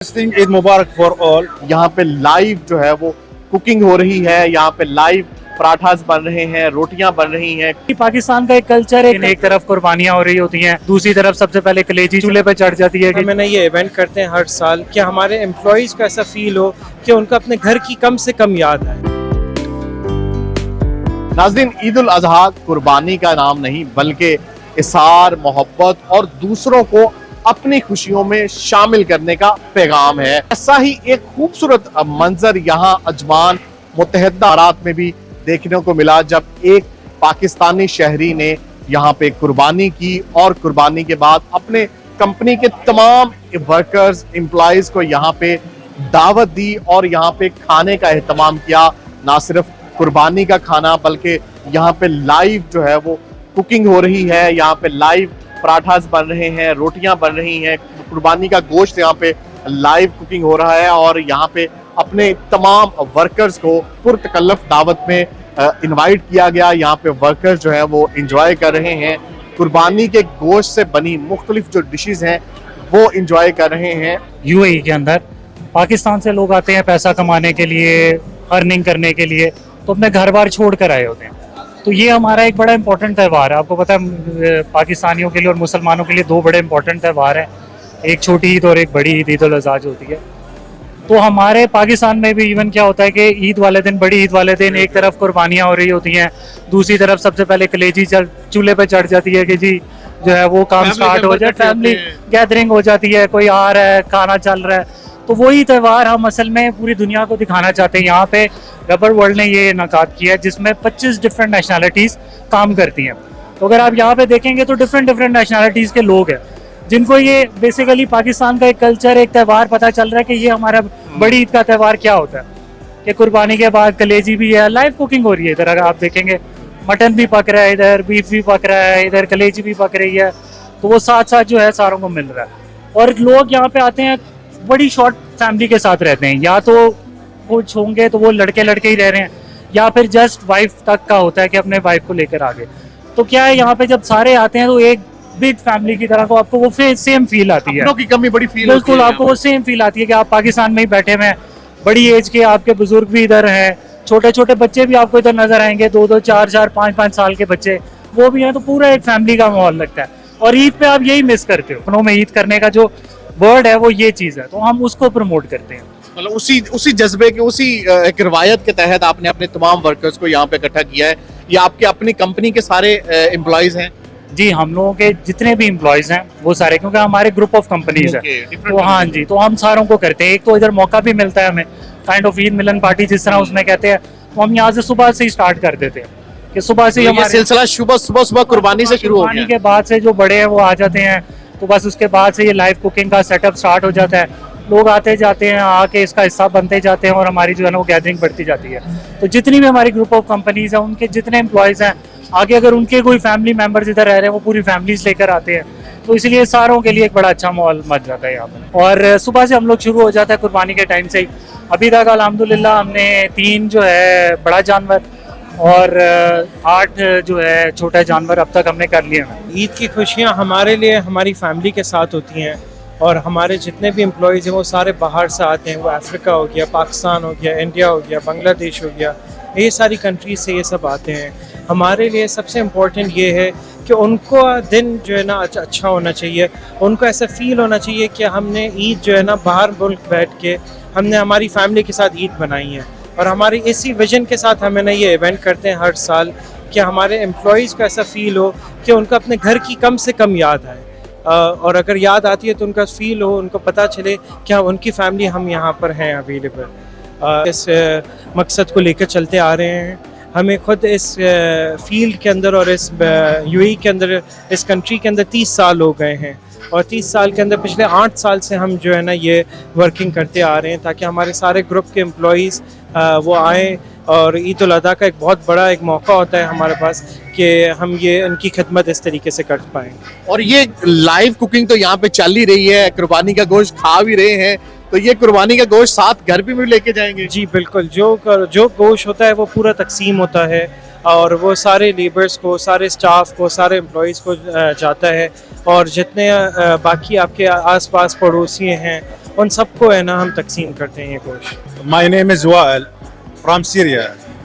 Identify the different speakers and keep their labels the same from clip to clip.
Speaker 1: Eid Mubarak for all.
Speaker 2: यहाँ पे live जो है वो कुकिंग हो रही है, यहाँ पे लाइव पराठास बन रहे हैं, रोटियां बन रही हैं।
Speaker 3: पाकिस्तान का एक कल्चर है, एक तरफ कुर्बानियां हो रही होती हैं, दूसरी तरफ सबसे पहले कलेजी चूल्हे पे चढ़ जाती है।
Speaker 4: मैंने ये इवेंट करते हैं हर साल कि हमारे एम्प्लॉयज़ को ऐसा फील हो कि उनको अपने घर की कम से कम याद आए।
Speaker 2: नाज़रीन, ईद उल अजहा कुर्बानी का नाम नहीं बल्कि इसार, मोहब्बत और दूसरों को अपनी खुशियों में शामिल करने का पैगाम है। ऐसा ही एक खूबसूरत मंजर यहाँ अजमान मुत्तहिदा अरब में भी देखने को मिला जब एक पाकिस्तानी शहरी ने यहाँ पे कुर्बानी की और कुर्बानी के बाद अपने कंपनी के तमाम वर्कर्स, एम्प्लॉयज को यहाँ पे दावत दी और यहाँ पे खाने का एहतमाम किया। ना सिर्फ कुर्बानी का खाना बल्कि यहाँ पे लाइव जो है वो कुकिंग हो रही है, यहाँ पे लाइव पराठास बन रहे हैं, रोटियां बन रही हैं, कुर्बानी का गोश्त यहाँ पे लाइव कुकिंग हो रहा है और यहाँ पे अपने तमाम वर्कर्स को पुरतकल्लफ दावत में इनवाइट किया गया। यहाँ पे वर्कर्स जो है वो इंजॉय कर रहे हैं, कुर्बानी के गोश्त से बनी मुख्तलिफ जो डिशेज हैं वो इंजॉय कर रहे हैं।
Speaker 3: यूएई के अंदर पाकिस्तान से लोग आते हैं पैसा कमाने के लिए, अर्निंग करने के लिए, तो अपने घर बार छोड़ कर आए होते हैं। तो ये हमारा एक बड़ा इंपॉर्टेंट त्यौहार है। आपको पता है पाकिस्तानियों के लिए और मुसलमानों के लिए दो बड़े इंपॉर्टेंट त्यौहार हैं, एक छोटी ईद और एक बड़ी ईद, ईद उल अज़हा जो होती है। तो हमारे पाकिस्तान में भी इवन क्या होता है कि ईद वाले दिन, बड़ी ईद वाले दिन एक तरफ कुर्बानियाँ हो रही होती हैं, दूसरी तरफ सबसे पहले कलेजी चूल्हे पे चढ़ जाती है कि जी जो है वो काम स्टार्ट हो जाए, फैमिली गैदरिंग हो जाती है, कोई आ रहा है, खाना चल रहा है। तो वही त्यौहार हम असल में पूरी दुनिया को दिखाना चाहते हैं। यहाँ पे रबर वर्ल्ड ने ये इनकाद किया है जिसमें 25 डिफरेंट नेशनैलिटीज़ काम करती हैं। तो अगर आप यहाँ पे देखेंगे तो डिफरेंट नेशनैलिटीज़ के लोग हैं जिनको ये बेसिकली पाकिस्तान का एक कल्चर, एक त्यौहार पता चल रहा है कि ये हमारा बड़ी ईद का त्यौहार क्या होता है कि कुर्बानी के बाद कलेजी भी है, लाइव कुकिंग हो रही है। इधर अगर आप देखेंगे मटन भी पक रहा है, इधर बीफ भी पक रहा है, इधर कलेजी भी पक रही है। तो वो साथ साथ जो है सारों को मिल रहा है। और लोग यहाँ पे आते हैं बड़ी शॉर्ट फैमिली के साथ रहते हैं, या तो कुछ होंगे तो वो लड़के ही रह रहे हैं, या फिर जस्ट वाइफ तक का होता है कि अपने वाइफ को लेकर आगे। तो क्या है, यहाँ पे जब सारे आते हैं तो एक बिग फैमिली की तरह को आपको वो सेम फील आती है।
Speaker 2: की कमी बड़ी फील
Speaker 3: बिल्कुल, आपको वो सेम फील आती है कि आप पाकिस्तान में ही बैठे हुए हैं, बड़ी एज के आपके बुजुर्ग भी इधर हैं, छोटे बच्चे भी आपको इधर नजर आएंगे, 2-2, 4-4, 5-5 साल के बच्चे वो भी हैं। तो पूरा एक फैमिली का माहौल लगता है। और ईद पे आप यही मिस करते हो, अपनों में ईद करने का जो वर्ड है वो ये चीज़ है, तो हम उसको प्रमोट करते हैं।
Speaker 2: मतलब उसी जज्बे के, उसी एक रिवायत के तहत आपने अपने तमाम वर्कर्स को यहाँ पे इकट्ठा किया है। ये आपके अपनी कंपनी के सारे एम्प्लॉयज हैं?
Speaker 3: जी, हम लोगों के जितने भी एम्प्लॉयज हैं वो सारे, क्योंकि हमारे ग्रुप ऑफ कंपनीज है। तो हाँ जी, तो हम सारों को करते हैं। एक तो इधर मौका भी मिलता है हमें, kind of Eid Milan party जिस तरह उसमें कहते हैं, तो हम यहाँ से सुबह से ही स्टार्ट कर देते हैं कि सुबह से हमारा
Speaker 2: सिलसिला सुबह कुर्बानी से शुरू हो गया।
Speaker 3: के बाद से जो बड़े हैं वो आ जाते हैं, तो बस उसके बाद से ये लाइव कुकिंग का सेटअप स्टार्ट हो जाता है। लोग आते जाते हैं, आके इसका हिस्सा बनते जाते हैं और हमारी जो है ना वो गैदरिंग बढ़ती जाती है। तो जितनी भी हमारी ग्रुप ऑफ कंपनीज हैं उनके जितने एम्प्लॉयज़ हैं, आगे अगर उनके कोई फैमिली मेम्बर्स इधर रह रहे हैं वो पूरी फैमिलीज लेकर आते हैं। तो इसलिए सारों के लिए एक बड़ा अच्छा माहौल बन जाता है यहाँ पर। और सुबह से हम लोग शुरू हो जाता है कुर्बानी के टाइम से ही। अभी तक अल्हम्दुलिल्लाह हमने 3 जो है बड़ा जानवर और 8 जो है छोटा जानवर अब तक हमने कर लिए हैं।
Speaker 4: ईद की खुशियाँ हमारे लिए हमारी फैमिली के साथ होती हैं और हमारे जितने भी एम्प्लॉयज़ हैं वो सारे बाहर से आते हैं। वो अफ्रीका हो गया, पाकिस्तान हो गया, इंडिया हो गया, बांग्लादेश हो गया, ये सारी कंट्रीज से ये सब आते हैं। हमारे लिए सबसे इम्पोर्टेंट ये है कि उनको दिन जो है ना अच्छा होना चाहिए, उनको ऐसा फील होना चाहिए कि हमने ईद जो है ना बाहर मुल्क बैठ के हमने हमारी फैमिली के साथ ईद बनाई है। और हमारी इसी विजन के साथ हमें ना ये इवेंट करते हैं हर साल कि हमारे एम्प्लॉयज़ को ऐसा फील हो कि उनको अपने घर की कम से कम याद आए। और अगर याद आती है तो उनका फील हो, उनको पता चले कि हाँ उनकी फैमिली हम यहाँ पर हैं अवेलेबल। इस मकसद को लेकर चलते आ रहे हैं। हमें खुद इस फील्ड के अंदर और इस यूएई के अंदर, इस कंट्री के अंदर 30 साल हो गए हैं और 30 साल के अंदर पिछले 8 साल से हम जो है ना ये वर्किंग करते आ रहे हैं ताकि हमारे सारे ग्रुप के एम्प्लॉयज़ वो आएँ। और ईद उल अज़हा का एक बहुत बड़ा एक मौका होता है हमारे पास कि हम ये उनकी खिदमत इस तरीके से कर पाएँ।
Speaker 2: और ये लाइव कुकिंग तो यहाँ पे चल ही रही है, कुर्बानी का गोश्त खा भी रहे हैं, तो ये कुर्बानी का गोश्त साथ घर भी लेके जाएंगे?
Speaker 4: जी बिल्कुल, जो गोश्त होता है वो पूरा तकसीम होता है और वो सारे लेबर्स को, सारे स्टाफ को, सारे एम्प्लॉयज़ को जाता है। और जितने बाकी आपके आसपास पड़ोसी हैं उन सबको है ना हम तकसीम करते हैं ये गोश्त।
Speaker 1: My name is Wael from Syria,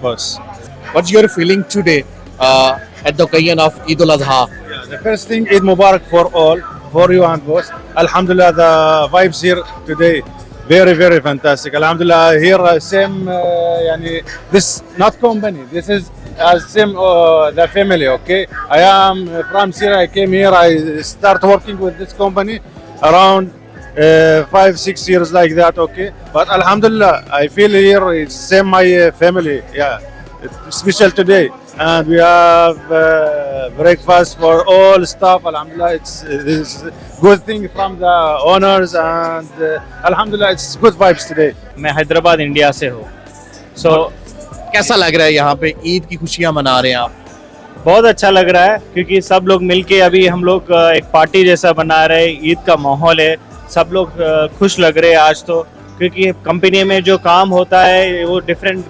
Speaker 1: boss.
Speaker 2: What's your feeling today at the occasion of Eid al-Adha?
Speaker 1: Yeah, the first thing, Eid Mubarak for all, for you and boss. Alhamdulillah, the vibes here today very, very fantastic. Alhamdulillah, here same, yani, this not company. This is same the family. Okay, I am from Syria. I came here. I start working with this company around 5-6 years like that. Okay, but Alhamdulillah, I feel here it's same my family. Yeah, it's special today, and we have breakfast for all staff. Alhamdulillah, it's good thing from the owners, and Alhamdulillah, it's good vibes today.
Speaker 5: मैं Hyderabad India से हूँ।
Speaker 2: कैसा लग रहा है यहाँ पे ईद की खुशियाँ मना रहे हैं आप?
Speaker 5: बहुत अच्छा लग रहा है क्योंकि सब लोग मिलके अभी हम लोग एक पार्टी जैसा बना रहे हैं। ईद का माहौल है, सब लोग खुश लग रहे हैं आज तो, क्योंकि कंपनी में जो काम होता है वो डिफरेंट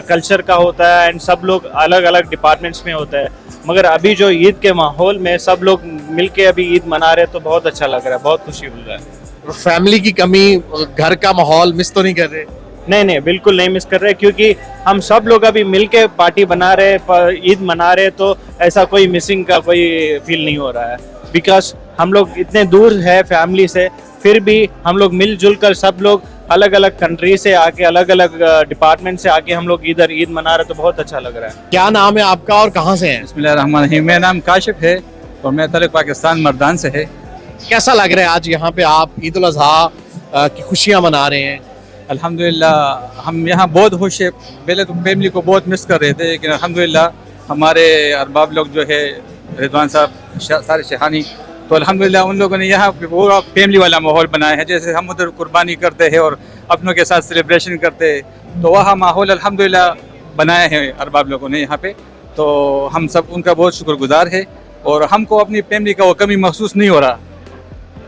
Speaker 5: कल्चर का होता है एंड सब लोग अलग अलग डिपार्टमेंट्स में होता है, मगर अभी जो ईद के माहौल में सब लोग मिलके अभी ईद मना रहे हैं तो बहुत अच्छा लग रहा है, बहुत खुशी मिल रहा है।
Speaker 2: फैमिली की कमी, घर का माहौल मिस तो नहीं कर रहे?
Speaker 5: नहीं, बिल्कुल नहीं मिस कर रहे, क्योंकि हम सब लोग अभी मिलके पार्टी बना रहे हैं, ईद मना रहे हैं, तो ऐसा कोई मिसिंग का कोई फील नहीं हो रहा है। बिकॉज हम लोग इतने दूर है फैमिली से, फिर भी हम लोग मिलजुल कर सब लोग अलग अलग कंट्री से आके, अलग अलग डिपार्टमेंट से आके हम लोग इधर ईद मना रहे, तो बहुत अच्छा लग रहा है।
Speaker 2: क्या नाम है आपका और कहाँ से हैं?
Speaker 6: बिस्मिल्लाहिर्रहमानिर्रहीम। मेरा नाम काशिफ है और मैं तलक पाकिस्तान मर्दान से है।
Speaker 2: कैसा लग रहा है आज यहाँ पे आप ईद उल अजहा की खुशियाँ मना रहे हैं?
Speaker 6: अल्हम्दुलिल्लाह हम यहाँ बहुत खुश है। पहले तो फैमिली को बहुत मिस कर रहे थे, लेकिन अल्हम्दुलिल्लाह हमारे अरबाब लोग जो है रिजवान साहब, सारे शहानी, तो अल्हम्दुलिल्लाह उन लोगों ने यहाँ पे पूरा फैमिली वाला माहौल बनाया है। जैसे हम उधर कुर्बानी करते हैं और अपनों के साथ सेलिब्रेशन करते हैं, तो वह माहौल अल्हम्दुलिल्लाह बनाया है अरबाब लोगों ने यहाँ पे। तो हम सब उनका बहुत शुक्रगुजार है और हमको अपनी फैमिली का वो कमी महसूस नहीं हो रहा,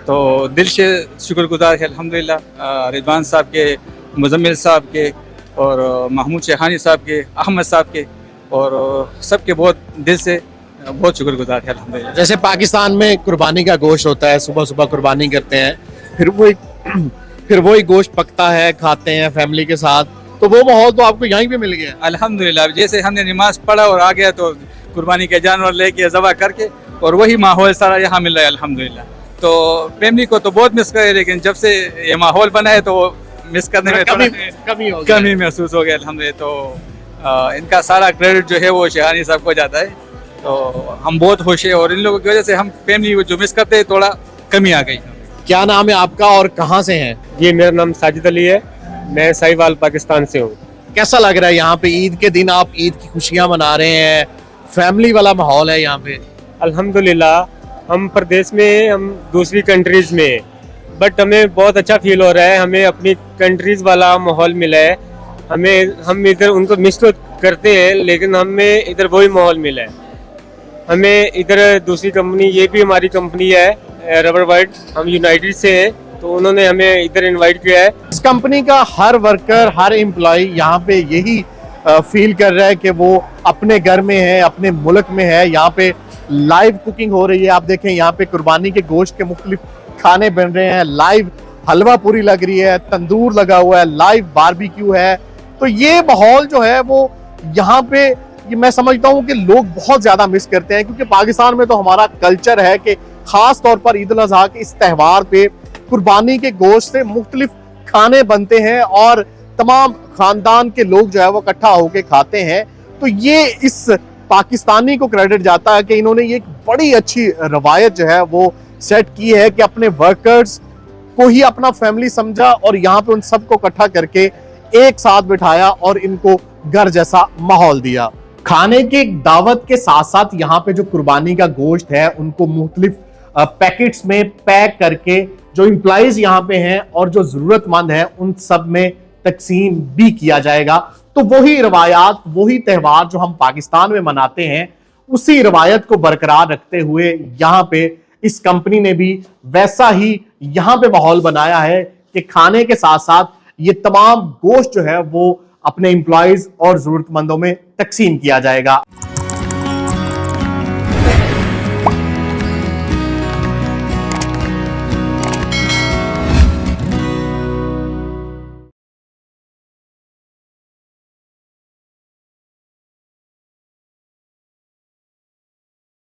Speaker 6: तो दिल से शुक्रगुजार है अल्हम्दुलिल्लाह रिजवान साहब के, मुजम्मिल साहब के और महमूद शहानी साहब के, अहमद साहब के और सबके बहुत दिल से बहुत शुक्रगुजार है अल्हम्दुलिल्लाह।
Speaker 2: जैसे पाकिस्तान में कुर्बानी का गोश्त होता है, सुबह सुबह कुर्बानी करते हैं, फिर वही गोश्त पकता है, खाते हैं फैमिली के साथ, तो वो माहौल तो आपको यहीं पे मिल गया?
Speaker 6: अल्हम्दुलिल्लाह, जैसे हमने नमाज पढ़ा और आ गया तो कुर्बानी के जानवर लेके ज़बह करके, और वही माहौल सारा यहाँ मिल रहा है अल्हम्दुलिल्लाह। तो फैमिली को तो बहुत मिस करे, लेकिन जब से ये माहौल बना है तो मिस करने में कमी महसूस हो गया अल्हम्दुलिल्लाह। तो इनका सारा क्रेडिट जो है वो शहानी साहब को जाता है, तो हम बहुत खुश हैं और इन लोगों की वजह से हम फैमिली जो मिस करते हैं थोड़ा कमी आ गई।
Speaker 2: क्या नाम है आपका और कहाँ से हैं?
Speaker 7: जी, मेरा नाम साजिद अली है, मैं साहिवाल पाकिस्तान से हूँ।
Speaker 2: कैसा लग रहा है यहाँ पे ईद के दिन आप ईद की खुशियाँ मना रहे हैं, फैमिली वाला माहौल है यहाँ पे?
Speaker 7: अल्हम्दुलिल्लाह, हम प्रदेश में हैं, हम दूसरी कंट्रीज में हैं, बट हमें बहुत अच्छा फील हो रहा है। हमें अपनी कंट्रीज वाला माहौल मिला है। हम इधर उनको मिस तो करते हैं, लेकिन हमें इधर वही माहौल मिला है। हमें इधर दूसरी कंपनी, ये भी हमारी कंपनी है रबर वर्ल्ड, हम यूनाइटेड से हैं, तो उन्होंने हमें इधर इनवाइट किया है।
Speaker 2: इस कंपनी का हर वर्कर, हर एम्प्लॉय यहाँ पे यही फील कर रहा है कि वो अपने घर में है, अपने मुल्क में है। यहाँ पे लाइव कुकिंग हो रही है, आप देखें यहाँ पे कुर्बानी के गोश्त के मुख्तलिफ खाने बन रहे हैं, लाइव हलवा पूरी लग रही है, तंदूर लगा हुआ है, लाइव बारबेक्यू है। तो ये माहौल जो है वो यहाँ पे, ये मैं समझता हूँ कि लोग बहुत ज्यादा मिस करते हैं, क्योंकि पाकिस्तान में तो हमारा कल्चर है कि खास तौर पर ईद उल अजहा के इस त्यौहार पे कुर्बानी के गोश्त से मुख्तलिफ खाने बनते हैं और तमाम खानदान के लोग जो है वो इकट्ठा होकर खाते हैं। तो ये इस पाकिस्तानी को क्रेडिट जाता है कि इन्होंने ये एक बड़ी अच्छी रवायत जो है वो सेट की है कि अपने वर्कर्स को ही अपना फैमिली समझा और यहाँ पे उन सबको इकट्ठा करके एक साथ बिठाया और इनको घर जैसा माहौल दिया। खाने के दावत के साथ साथ यहाँ पे जो कुर्बानी का गोश्त है उनको मुख्तलिफ पैकेट्स में पैक करके जो एम्प्लॉइज यहाँ पे हैं और जो जरूरतमंद है उन सब में तकसीम भी किया जाएगा। तो वही रवायात, वही त्यौहार जो हम पाकिस्तान में मनाते हैं, उसी रवायत को बरकरार रखते हुए यहाँ पे इस कंपनी ने भी वैसा ही यहाँ पे माहौल बनाया है कि खाने के साथ साथ ये तमाम गोश्त जो है वो अपने एम्प्लॉइज और जरूरतमंदों में तकसीम किया जाएगा।